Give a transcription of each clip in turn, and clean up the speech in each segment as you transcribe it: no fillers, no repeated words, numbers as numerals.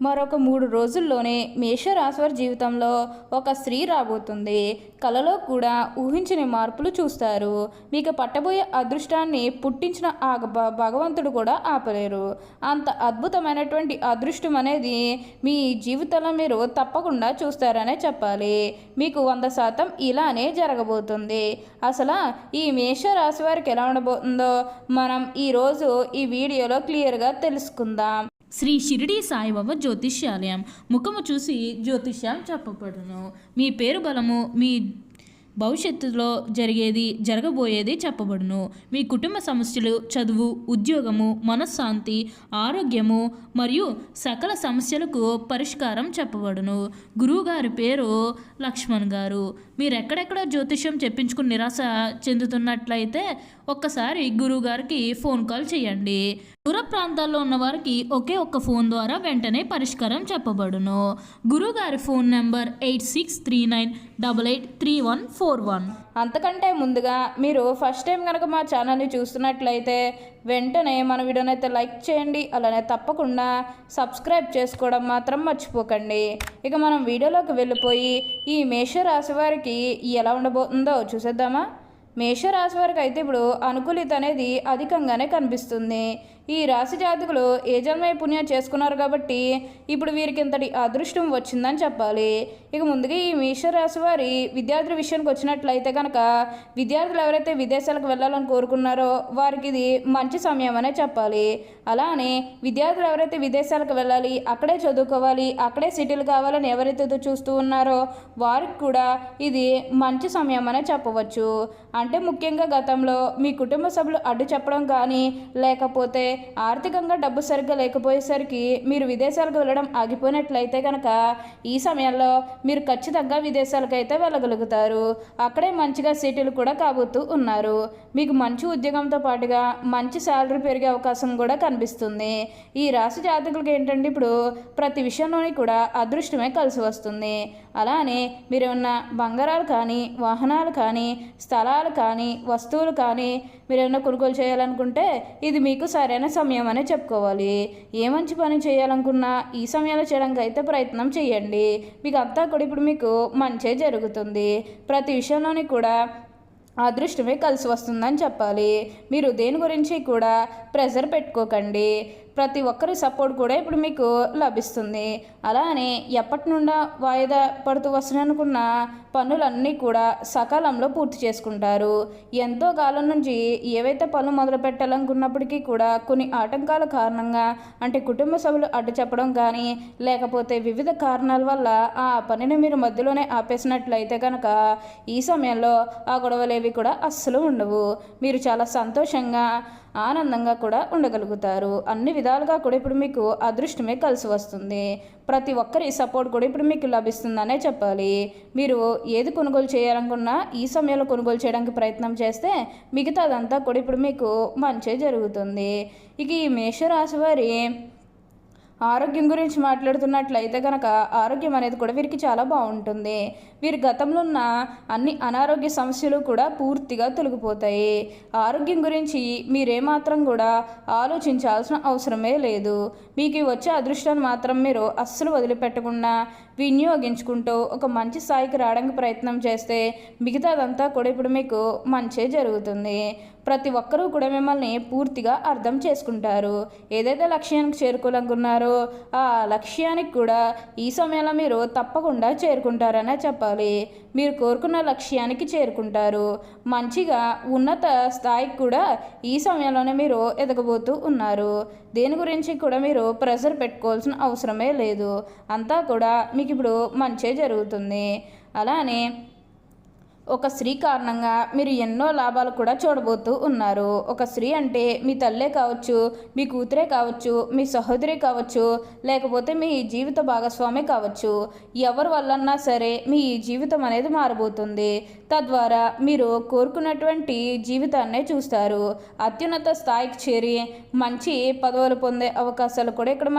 మరొక 3 రోజుల్లోనే మేషరాశి వారి జీవితంలో ఒక స్త్రీ రాబోతుంది. కలలో కూడా ఊహించని మార్పులు చూస్తారు. మీకు పట్టబోయే అదృష్టాన్ని పుట్టించిన ఆ భగవంతుడు కూడా ఆపలేరు. అంత అద్భుతమైనటువంటి అదృష్టం అనేది మీ జీవితంలో మీరు తప్పకుండా చూస్తారనే చెప్పాలి. మీకు 100% ఇలానే జరగబోతుంది. అసలు ఈ మేషరాశి వారికి ఎలా ఉండబోతుందో మనం ఈరోజు ఈ వీడియోలో క్లియర్గా తెలుసుకుందాం. శ్రీ షిరిడి సాయిబాబా జ్యోతిష్యాలయం. ముఖము చూసి జ్యోతిష్యం చెప్పబడును. మీ పేరు బలము మీ భవిష్యత్తులో జరగబోయేది చెప్పబడును. మీ కుటుంబ సమస్యలు, చదువు, ఉద్యోగము, మనశ్శాంతి, ఆరోగ్యము మరియు సకల సమస్యలకు పరిష్కారం చెప్పబడును. గురువుగారి పేరు లక్ష్మణ్ గారు. మీరు ఎక్కడెక్కడ జ్యోతిష్యం చెప్పించుకుని నిరాశ చెందుతున్నట్లయితే ఒక్కసారి గురువుగారికి ఫోన్ కాల్ చేయండి. దూర ప్రాంతాల్లో ఉన్న వారికి ఒకే ఒక్క ఫోన్ ద్వారా వెంటనే పరిష్కారం చెప్పబడును. గురువుగారి ఫోన్ నెంబర్ 8639883141. అంతకంటే ముందుగా మీరు ఫస్ట్ టైం కనుక మా ఛానల్ని చూస్తున్నట్లయితే వెంటనే మన వీడియోని అయితే లైక్ చేయండి. అలానే తప్పకుండా సబ్స్క్రైబ్ చేసుకోవడం మాత్రం మర్చిపోకండి. ఇక మనం వీడియోలోకి వెళ్ళిపోయి ఈ మేషరాశి వారికి ఎలా ఉండబోతుందో చూసేద్దామా. మేషరాశి వారికి అయితే ఇప్పుడు అనుకూలిత అనేది అధికంగానే కనిపిస్తుంది. ఈ రాశి జాతకులు ఏ జన్మ పుణ్యం చేసుకున్నారు కాబట్టి ఇప్పుడు వీరికి ఇంతటి అదృష్టం వచ్చిందని చెప్పాలి. ఇక ముందుగా ఈ మేషరాశి వారి విద్యార్థుల విషయానికి వచ్చినట్లయితే కనుక విద్యార్థులు ఎవరైతే విదేశాలకు వెళ్ళాలని కోరుకున్నారో వారికి ఇది మంచి సమయం అనే చెప్పాలి. అలానే విద్యార్థులు ఎవరైతే విదేశాలకు వెళ్ళాలి, అక్కడే చదువుకోవాలి, అక్కడే సెటిల్ కావాలని ఎవరైతే చూస్తూ ఉన్నారో వారికి కూడా ఇది మంచి సమయం అనే చెప్పవచ్చు. అంటే ముఖ్యంగా గతంలో మీ కుటుంబ సభ్యులు అడ్డు చెప్పడం కానీ లేకపోతే ఆర్థికంగా డబ్బు సరిగ్గా లేకపోయేసరికి మీరు విదేశాలకు వెళ్ళడం ఆగిపోయినట్లయితే కనుక ఈ సమయంలో మీరు ఖచ్చితంగా విదేశాలకు అయితే వెళ్ళగలుగుతారు. అక్కడే మంచిగా సెటిల్ కూడా కాబోతూ ఉన్నారు. మీకు మంచి ఉద్యోగంతో పాటుగా మంచి శాలరీ పెరిగే అవకాశం కూడా కనిపిస్తుంది. ఈ రాశి జాతకులకి ఏంటంటే ఇప్పుడు ప్రతి విషయంలోని కూడా అదృష్టమే కలిసి వస్తుంది. అలానే మీరు ఏమన్నా బంగారాలు కానీ, వాహనాలు కానీ, స్థలాలు కానీ, వస్తువులు కానీ మీరు ఏమన్నా కొనుగోలు చేయాలనుకుంటే ఇది మీకు సరైన సమయం అనే చెప్పుకోవాలి. ఏ మంచి పని చేయాలనుకున్నా ఈ సమయంలో చేయడానికి అయితే ప్రయత్నం చేయండి. మీకు అంతా కూడా ఇప్పుడు మీకు మంచే జరుగుతుంది. ప్రతి విషయంలోని కూడా అదృష్టమే కలిసి వస్తుందని చెప్పాలి. మీరు దేని గురించి కూడా ప్రెషర్ పెట్టుకోకండి. ప్రతి ఒక్కరి సపోర్ట్ కూడా ఇప్పుడు మీకు లభిస్తుంది. అలానే ఎప్పటి నుండా వాయిదా పడుతూ వస్తున్ననుకున్న పనులన్నీ కూడా సకాలంలో పూర్తి చేసుకుంటారు. ఎంతో కాలం నుంచి ఏవైతే పనులు మొదలు పెట్టాలనుకున్నప్పటికీ కూడా కొన్ని ఆటంకాల కారణంగా అంటే కుటుంబ సభ్యులు అడ్డు చెప్పడం కానీ లేకపోతే వివిధ కారణాల వల్ల ఆ పనిని మీరు మధ్యలోనే ఆపేసినట్లయితే కనుక ఈ సమయంలో ఆ గొడవలేవి కూడా అస్సలు ఉండవు. మీరు చాలా సంతోషంగా ఆనందంగా కూడా ఉండగలుగుతారు. అన్ని విధాలుగా కూడా ఇప్పుడు మీకు అదృష్టమే కలిసి వస్తుంది. ప్రతి ఒక్కరి సపోర్ట్ కూడా ఇప్పుడు మీకు లభిస్తుందనే చెప్పాలి. మీరు ఏది కొనుగోలు చేయాలనుకున్నా ఈ సమయంలో కొనుగోలు చేయడానికి ప్రయత్నం చేస్తే మిగతాదంతా కూడా ఇప్పుడు మీకు మంచి జరుగుతుంది. ఇక ఈ మేషరాశి వారి ఆరోగ్యం గురించి మాట్లాడుతున్నట్లయితే కనుక ఆరోగ్యం అనేది కూడా వీరికి చాలా బాగుంటుంది. వీరి గతంలో ఉన్న అన్ని అనారోగ్య సమస్యలు కూడా పూర్తిగా తొలగిపోతాయి. ఆరోగ్యం గురించి మీరేమాత్రం కూడా ఆలోచించాల్సిన అవసరమే లేదు. మీకు వచ్చే అదృష్టాన్ని మాత్రం మీరు అస్సలు వదిలిపెట్టకుండా వినియోగించుకుంటూ ఒక మంచి స్థాయికి రావడానికి ప్రయత్నం చేస్తే మిగతాదంతా కూడా ఇప్పుడు మీకు మంచే జరుగుతుంది. ప్రతి ఒక్కరూ కూడా మిమ్మల్ని పూర్తిగా అర్థం చేసుకుంటారు. ఏదైతే లక్ష్యానికి చేరుకోవాలనుకున్నారో ఆ లక్ష్యానికి కూడా ఈ సమయంలో మీరు తప్పకుండా చేరుకుంటారనే చెప్పాలి. మీరు కోరుకున్న లక్ష్యానికి చేరుకుంటారు. మంచిగా ఉన్నత స్థాయికి కూడా ఈ సమయంలోనే మీరు ఎదగబోతూ ఉన్నారు. దేని గురించి కూడా మీరు ప్రెషర్ పెట్టుకోవాల్సిన అవసరమే లేదు. అంతా కూడా మీకు ఇప్పుడు మంచే జరుగుతుంది. అలానే ఒక స్త్రీ కారణంగా మీరు ఎన్నో లాభాలు కూడా చూడబోతూ ఉన్నారు. ఒక స్త్రీ అంటే మీ తల్లే కావచ్చు, మీ కూతురే కావచ్చు, మీ సహోదరి కావచ్చు, లేకపోతే మీ జీవిత భాగస్వామి కావచ్చు. ఎవరి వల్లన్నా సరే మీ జీవితం అనేది మారబోతుంది. తద్వారా మీరు కోరుకున్నటువంటి జీవితాన్నే చూస్తారు. అత్యున్నత స్థాయికి చేరి మంచి పదవులు పొందే అవకాశాలు కూడా ఇక్కడ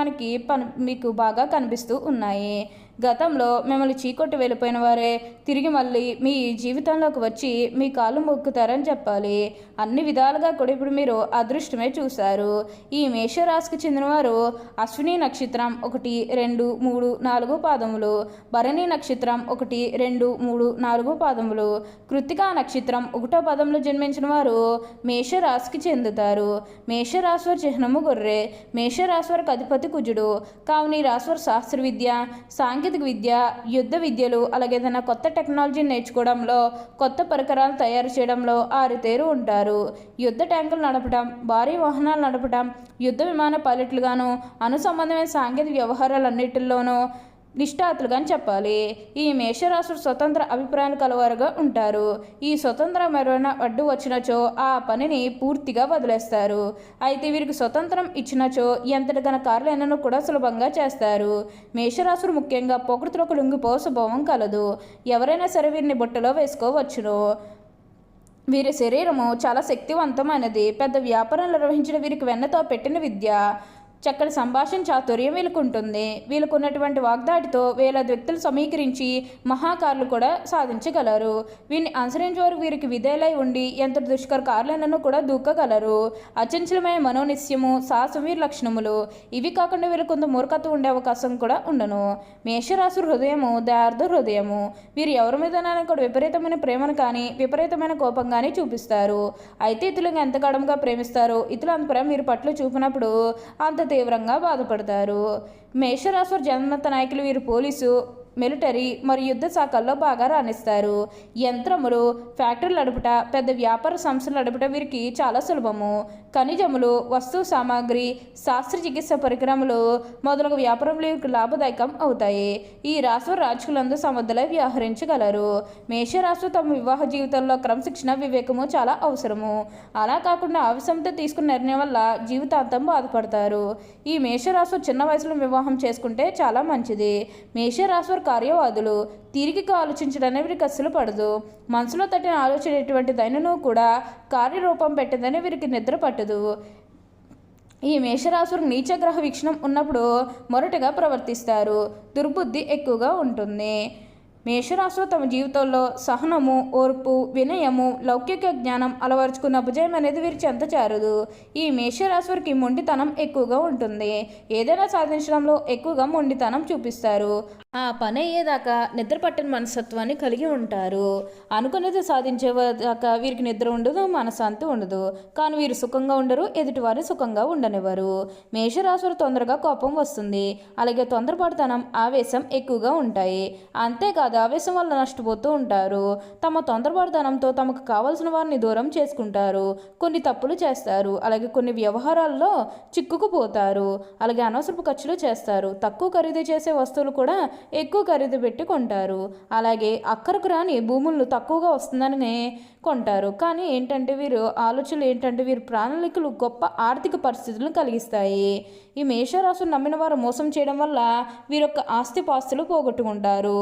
మీకు బాగా కనిపిస్తూ ఉన్నాయి. గతంలో మిమ్మల్ని చీకొట్టి వెళ్ళిపోయిన వారే తిరిగి మళ్ళీ మీ జీవితంలోకి వచ్చి మీ కాళ్ళు మొక్కుతారని చెప్పాలి. అన్ని విధాలుగా కూడా ఇప్పుడు మీరు అదృష్టమే చూశారు. ఈ మేషరాశికి చెందినవారు అశ్విని నక్షత్రం 1, 2, 3, 4 పాదములు, భరణి నక్షత్రం 1, 2, 3, 4 పాదములు, కృత్తికా నక్షత్రం 1వ పాదంలో జన్మించిన వారు మేషరాశికి చెందుతారు. మేషరాశివారి చిహ్నము గొర్రె. మేషరాశివారికి అధిపతి కుజుడు. కావున ఈ రాశివారు శాస్త్ర విద్య, సాంకేతిక విద్య, యుద్ధ విద్యలు, అలాగే ఏదైనా కొత్త టెక్నాలజీని నేర్చుకోవడంలో, కొత్త పరికరాలు తయారు చేయడంలో ఆరితేరు ఉంటారు. యుద్ధ ట్యాంకులు నడపడం, భారీ వాహనాలు నడపడం, యుద్ధ విమాన పైలట్లుగాను, అనుసంబంధమైన సాంకేతిక వ్యవహారాలన్నింటిలోనూ నిష్ఠాతులుగా అని చెప్పాలి. ఈ మేషరాశులు స్వతంత్ర అభిప్రాయాలు కలవారుగా ఉంటారు. ఈ స్వతంత్రమైన అడ్డు వచ్చినచో ఆ పనిని పూర్తిగా వదిలేస్తారు. అయితే వీరికి స్వతంత్రం ఇచ్చినచో ఎంతటికైనా కార్యాలను కూడా సులభంగా చేస్తారు. మేషరాశులు ముఖ్యంగా పొగడ్తలకు లొంగిపో స్వభావం కలదు. ఎవరైనా సరే వీరిని బుట్టలో వేసుకోవచ్చును. వీరి శరీరము చాలా శక్తివంతమైనది. పెద్ద వ్యాపారం నిర్వహించిన వీరికి వెన్నతో పెట్టిన విద్య, చక్కటి సంభాషణ చాతుర్యం వీళ్ళకు ఉంటుంది. వీళ్ళకు ఉన్నటువంటి వాగ్దాటితో వేలాది వ్యక్తులు సమీకరించి మహాకారులు కూడా సాధించగలరు. వీరిని అనుసరించే వారు వీరికి విధేయులై ఉండి ఎంత దుష్కర కార్యాలను కూడా దూకగలరు. అచంచలమైన మనోనిశ్యము, సాహసం వీరి లక్షణములు. ఇవి కాకుండా వీరికి కొంత మూర్ఖత్వం ఉండే అవకాశం కూడా ఉండను. మేషరాశి హృదయము దయార్థ హృదయము. వీరు ఎవరి మీదనైనా కూడా విపరీతమైన ప్రేమను కానీ విపరీతమైన కోపం కానీ చూపిస్తారు. అయితే ఇతరులను ఎంత గడంగా ప్రేమిస్తారో ఇతరులు అంత ప్రేమ వీరి పట్ల చూపినప్పుడు అంత తీవ్రంగా బాధపడతారు. మేషరాశి జన్మత నాయకులు వీరు పోలీసు, మిలిటరీ మరియు యుద్ధ శాఖల్లో బాగా రాణిస్తారు. యంత్రములు, ఫ్యాక్టరీలు నడుపుట, పెద్ద వ్యాపార సంస్థలు నడుపుట వీరికి చాలా సులభము. ఖనిజములు, వస్తు సామాగ్రి, శస్త్రచికిత్స పరికరములు మొదలగు వ్యాపారంలో వీరికి లాభదాయకం అవుతాయి. ఈ రాశి రాజకీయాలందు సమర్థులై వ్యవహరించగలరు. మేషరాశి తమ వివాహ జీవితంలో క్రమశిక్షణ, వివేకము చాలా అవసరము. అలా కాకుండా ఆవేశంతో తీసుకున్న నిర్ణయం వల్ల జీవితాంతం బాధపడతారు. ఈ మేషరాశి చిన్న వయసులో వివాహం చేసుకుంటే చాలా మంచిది. మేషరాశి కార్యవాదులు. తీరికగా ఆలోచించడానికి వీరికి అస్సలు పడదు. మనసులో తట్టిన ఆలోచన ఎటువంటి దైనను కూడా కార్యరూపం పెట్టదని వీరికి నిద్ర పట్టదు. ఈ మేషరాశులకు నీచగ్రహ వీక్షణం ఉన్నప్పుడు మొరటగా ప్రవర్తిస్తారు. దుర్బుద్ధి ఎక్కువగా ఉంటుంది. మేషరాశిలో తమ జీవితంలో సహనము, ఓర్పు, వినయము, లౌకిక జ్ఞానం అలవరుచుకున్న అభుజయం అనేది వీరి చెంత చేరదు. ఈ మేషరాశి వారికి మొండితనం ఎక్కువగా ఉంటుంది. ఏదైనా సాధించడంలో ఎక్కువగా మొండితనం చూపిస్తారు. ఆ పని అయ్యేదాకా నిద్ర పట్టిన మనస్తత్వాన్ని కలిగి ఉంటారు. అనుకున్నది సాధించేదాకా వీరికి నిద్ర ఉండదు, మనశ్శాంతి ఉండదు. కానీ వీరు సుఖంగా ఉండరు, ఎదుటివారిని సుఖంగా ఉండనివ్వరు. మేషరాశులు తొందరగా కోపం వస్తుంది. అలాగే తొందరపడతనం, ఆవేశం ఎక్కువగా ఉంటాయి. అంతేకాదు ఆవేశం వల్ల నష్టపోతూ ఉంటారు. తమ తొందరపడతనంతో తమకు కావలసిన వారిని దూరం చేసుకుంటారు. కొన్ని తప్పులు చేస్తారు. అలాగే కొన్ని వ్యవహారాల్లో చిక్కుకుపోతారు. అలాగే అనవసరపు ఖర్చులు చేస్తారు. తక్కువ ఖరీదు చేసే వస్తువులు కూడా ఎక్కువ ఖరీదు పెట్టి కొంటారు. అలాగే అక్కరకు రాని భూములను తక్కువగా వస్తుందని కొంటారు. కానీ ఏంటంటే వీరు ఆలోచనలు ఏంటంటే వీరి ప్రణాళికలు గొప్ప ఆర్థిక పరిస్థితులను కలిగిస్తాయి. ఈ మేషరాశులు నమ్మిన వారు మోసం చేయడం వల్ల వీరొక్క ఆస్తిపాస్తులు పోగొట్టుకుంటారు.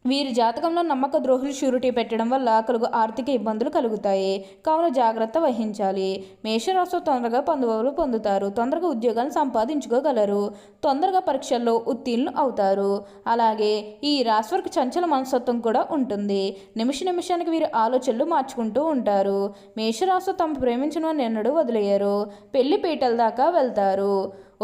వీరి జాతకంలో నమ్మక ద్రోహులు షూరిటీ పెట్టడం వల్ల కలుగు ఆర్థిక ఇబ్బందులు కలుగుతాయి. కావున జాగ్రత్త వహించాలి. మేషరాశి తొందరగా పదవులు పొందుతారు. తొందరగా ఉద్యోగాలు సంపాదించుకోగలరు. తొందరగా పరీక్షల్లో ఉత్తీర్ణులు అవుతారు. అలాగే ఈ రాశి వారికి చంచల మనస్తత్వం కూడా ఉంటుంది. నిమిషానికి వీరు ఆలోచనలు మార్చుకుంటూ ఉంటారు. మేషరాశి తమ ప్రేమించిన వారిని ఎన్నడూ వదిలేయరు. పెళ్లి పీటల దాకా వెళ్తారు.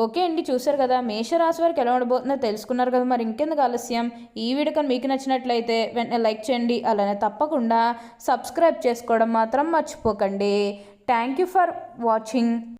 ఓకే అండి, చూసారు కదా మేషరాశి వారికి ఎలా ఉండబోతుందో తెలుసుకున్నారు కదా. మరి ఇంకెందుకు ఆలస్యం, ఈ వీడియో కానీ మీకు నచ్చినట్లయితే వెంటనే లైక్ చేయండి. అలానే తప్పకుండా సబ్స్క్రైబ్ చేసుకోవడం మాత్రం మర్చిపోకండి. Thank you for watching.